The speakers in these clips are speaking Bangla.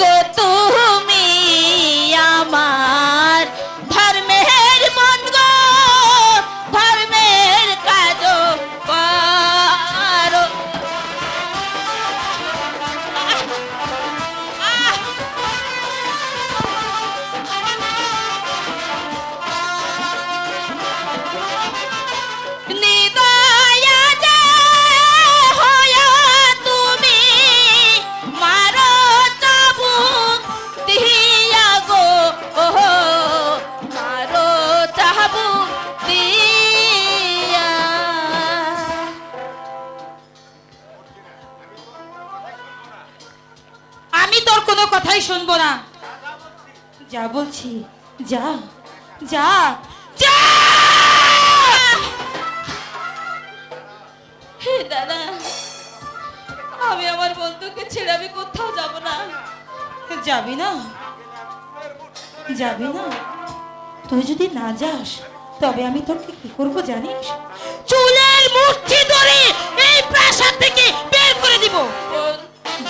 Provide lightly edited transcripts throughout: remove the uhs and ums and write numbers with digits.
গো তুমি আমার ধর্মের মন গো, ধর্মের কাজ করো। নিদয়া যে হয়া তুমি মারো চাবুক দিয়া গো, মারো চাবুক দিয়া। আমি তোর কোনো কথাই শুনবো না। যা বলছি, যা যা যা। হে দাদা, আমি আমার বন্ধুকে ছেড়ে আমি কোথাও যাব না। যাবি না? যাবি না? তুই যদি না যাস তবে আমি তোকে কি করবো জানিস? চুলের মুঠি ধরে এই প্রাসাদ থেকে বের করে দিব।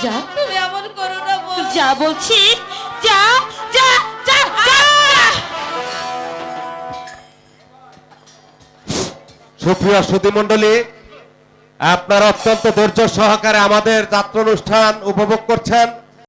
যা, তুমি এমন করো না। যা বলছি, যা যা যা। সুপ্রিয় সুধীমণ্ডলী, আপনারা অত্যন্ত ধৈর্য সহকারে আমাদের যাত্রানুষ্ঠান উপভোগ করছেন।